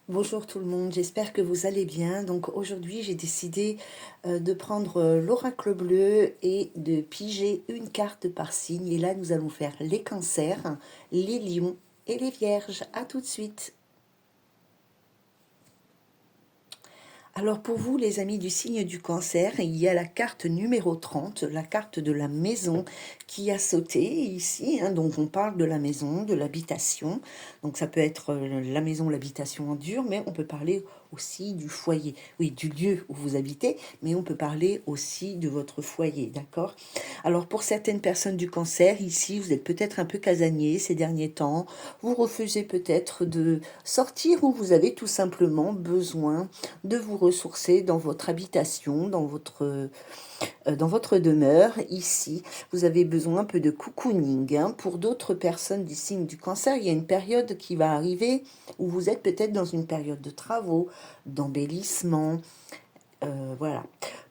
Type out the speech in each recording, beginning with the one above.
Bonjour tout le monde, j'espère que vous allez bien. Donc aujourd'hui, j'ai décidé de prendre l'oracle bleu et de piger une carte par signe. Et là, nous allons faire les cancers, les lions et les vierges. À tout de suite. Alors pour vous, les amis du signe du cancer, il y a la carte numéro 30, la carte de la maison qui a sauté ici. Donc on parle de la maison, de l'habitation. Donc ça peut être la maison, l'habitation en dur, mais on peut parler aussi du foyer. Oui, du lieu où vous habitez, mais on peut parler aussi de votre foyer, d'accord? Alors pour certaines personnes du cancer, ici, vous êtes peut-être un peu casanier ces derniers temps. Vous refusez peut-être de sortir ou vous avez tout simplement besoin de vous ressourcer dans votre habitation, dans votre demeure ici. Vous avez besoin un peu de cocooning. Pour d'autres personnes du signe du cancer, il y a une période qui va arriver où vous êtes peut-être dans une période de travaux, d'embellissement. Voilà.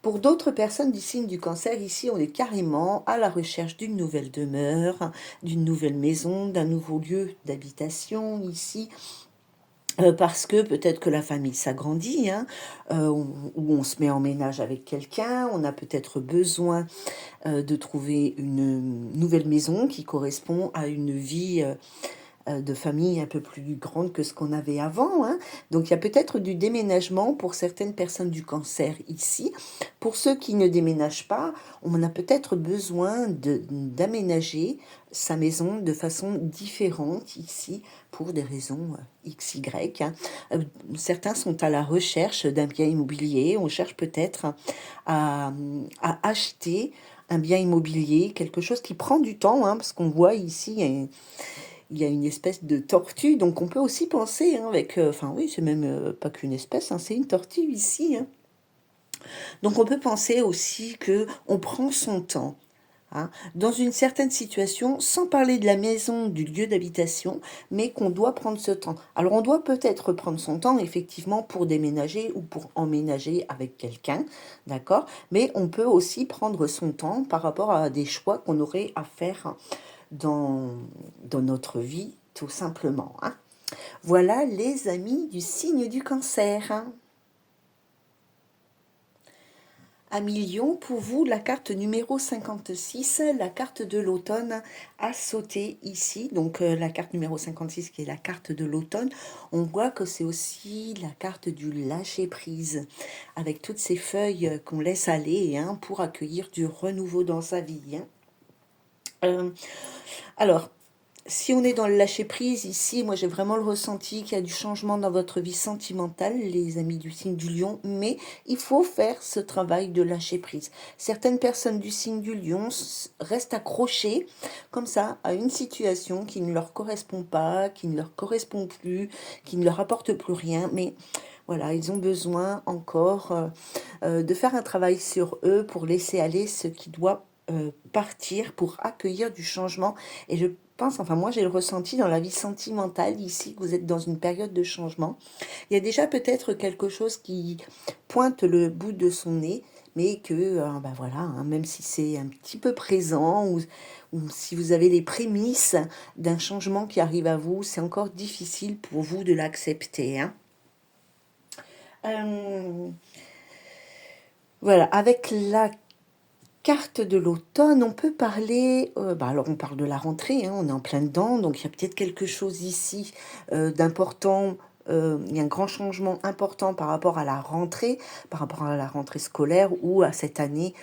Pour d'autres personnes du signe du cancer, ici, on est carrément à la recherche d'une nouvelle demeure, d'une nouvelle maison, d'un nouveau lieu d'habitation ici. Parce que peut-être que la famille s'agrandit, ou on se met en ménage avec quelqu'un, on a peut-être besoin de trouver une nouvelle maison qui correspond à une vie de famille un peu plus grande que ce qu'on avait avant. Donc il y a peut-être du déménagement pour certaines personnes du cancer ici. Pour ceux qui ne déménagent pas, on a peut-être besoin d'aménager sa maison de façon différente ici pour des raisons X, Y. Certains sont à la recherche d'un bien immobilier. On cherche peut-être à, à acheter un bien immobilier, quelque chose qui prend du temps, parce qu'on voit ici, il y a une espèce de tortue, donc on peut aussi penser, avec, enfin oui, c'est même pas qu'une espèce, c'est une tortue ici. Donc on peut penser aussi que on prend son temps. Dans une certaine situation, sans parler de la maison, du lieu d'habitation, mais qu'on doit prendre ce temps. Alors on doit peut-être prendre son temps, effectivement, pour déménager ou pour emménager avec quelqu'un, d'accord? Mais on peut aussi prendre son temps par rapport à des choix qu'on aurait à faire dans, dans notre vie, tout simplement. Voilà les amis du signe du cancer. À million, pour vous, la carte numéro 56, la carte de l'automne a sauté ici. Donc la carte numéro 56 qui est la carte de l'automne, on voit que c'est aussi la carte du lâcher-prise, avec toutes ces feuilles qu'on laisse aller pour accueillir du renouveau dans sa vie. Alors, si on est dans le lâcher-prise, ici, moi j'ai vraiment le ressenti qu'il y a du changement dans votre vie sentimentale, les amis du signe du lion, mais il faut faire ce travail de lâcher-prise. Certaines personnes du signe du lion restent accrochées, comme ça, à une situation qui ne leur correspond pas, qui ne leur correspond plus, qui ne leur apporte plus rien, mais voilà, ils ont besoin encore de faire un travail sur eux pour laisser aller ce qui doit partir, pour accueillir du changement. Et je pense, enfin moi j'ai le ressenti dans la vie sentimentale ici, que vous êtes dans une période de changement. Il y a déjà peut-être quelque chose qui pointe le bout de son nez, mais que, ben voilà, même si c'est un petit peu présent, ou si vous avez les prémices d'un changement qui arrive à vous, c'est encore difficile pour vous de l'accepter. Euh, voilà, avec la carte de l'automne, on peut parler, alors on parle de la rentrée, on est en plein dedans, donc il y a peut-être quelque chose ici d'important. Il y a un grand changement important par rapport à la rentrée scolaire ou à cette année,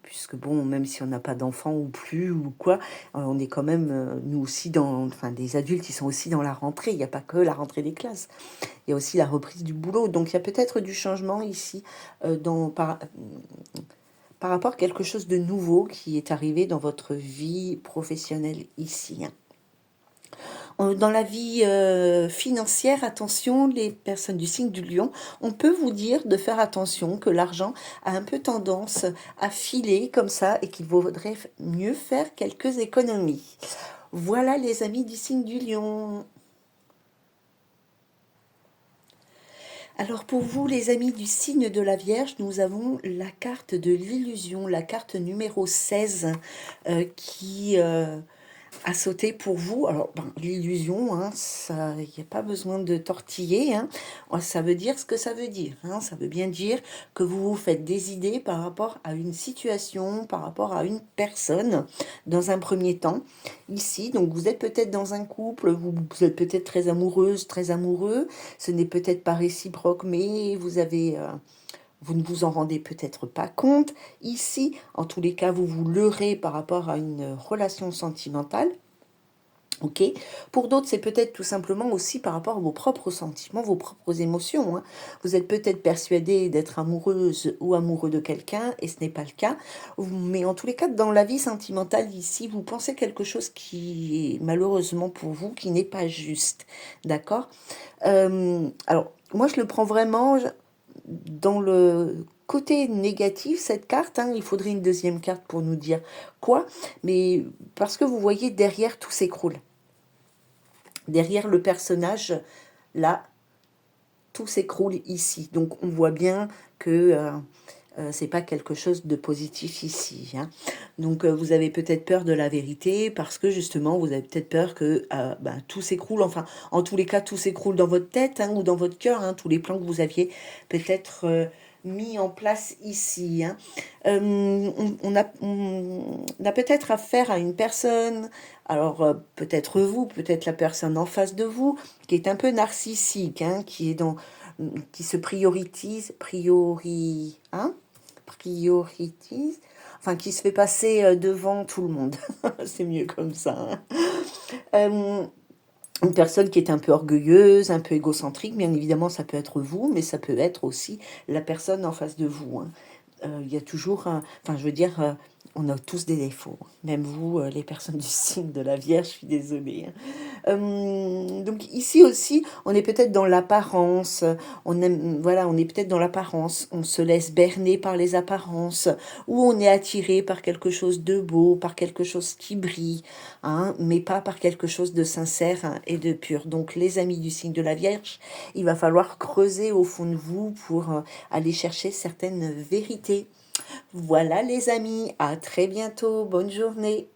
puisque bon, même si on n'a pas d'enfants ou plus ou quoi, on est quand même, nous aussi, enfin des adultes qui sont aussi dans la rentrée. Il n'y a pas que la rentrée des classes, il y a aussi la reprise du boulot. Donc il y a peut-être du changement ici par rapport à quelque chose de nouveau qui est arrivé dans votre vie professionnelle ici. Dans la vie financière, attention, les personnes du signe du lion, on peut vous dire de faire attention, que l'argent a un peu tendance à filer comme ça et qu'il vaudrait mieux faire quelques économies. Voilà les amis du signe du lion. Alors pour vous, les amis du signe de la Vierge, nous avons la carte de l'illusion, la carte numéro 16, qui à sauter pour vous. Alors, l'illusion, hein, ça, il n'y a pas besoin de tortiller, hein. Ça veut dire ce que ça veut dire, hein. Ça veut bien dire que vous vous faites des idées par rapport à une situation, par rapport à une personne, dans un premier temps. Ici, donc vous êtes peut-être dans un couple, vous êtes peut-être très amoureuse, très amoureux. Ce n'est peut-être pas réciproque, mais vous ne vous en rendez peut-être pas compte. Ici, en tous les cas, vous vous leurrez par rapport à une relation sentimentale. Ok. Pour d'autres, c'est peut-être tout simplement aussi par rapport à vos propres sentiments, vos propres émotions, hein. Vous êtes peut-être persuadé d'être amoureuse ou amoureux de quelqu'un et ce n'est pas le cas. Mais en tous les cas, dans la vie sentimentale ici, vous pensez quelque chose qui est malheureusement pour vous, qui n'est pas juste. D'accord? Alors, moi, je le prends vraiment dans le côté négatif, cette carte, hein. Il faudrait une deuxième carte pour nous dire quoi. Mais parce que vous voyez, derrière, tout s'écroule. Derrière le personnage, là, tout s'écroule ici. Donc on voit bien que c'est pas quelque chose de positif ici, hein. Donc vous avez peut-être peur de la vérité parce que justement vous avez peut-être peur que tout s'écroule. Enfin, en tous les cas, tout s'écroule dans votre tête, hein, ou dans votre cœur, hein, tous les plans que vous aviez peut-être mis en place ici, hein. On a peut-être affaire à une personne, alors peut-être vous, peut-être la personne en face de vous, qui est un peu narcissique, hein, qui se prioritise, enfin qui se fait passer devant tout le monde. C'est mieux comme ça, hein. Euh, une personne qui est un peu orgueilleuse, un peu égocentrique, bien évidemment, ça peut être vous, mais ça peut être aussi la personne en face de vous, hein. Il y a toujours enfin, je veux dire, on a tous des défauts. Même vous, les personnes du signe de la Vierge, je suis désolée, hein. Donc ici aussi, on est peut-être dans l'apparence, on aime, voilà, on est peut-être dans l'apparence, on se laisse berner par les apparences, ou on est attiré par quelque chose de beau, par quelque chose qui brille, hein, mais pas par quelque chose de sincère, hein, et de pur. Donc les amis du signe de la Vierge, il va falloir creuser au fond de vous pour aller chercher certaines vérités. Voilà les amis, à très bientôt, bonne journée.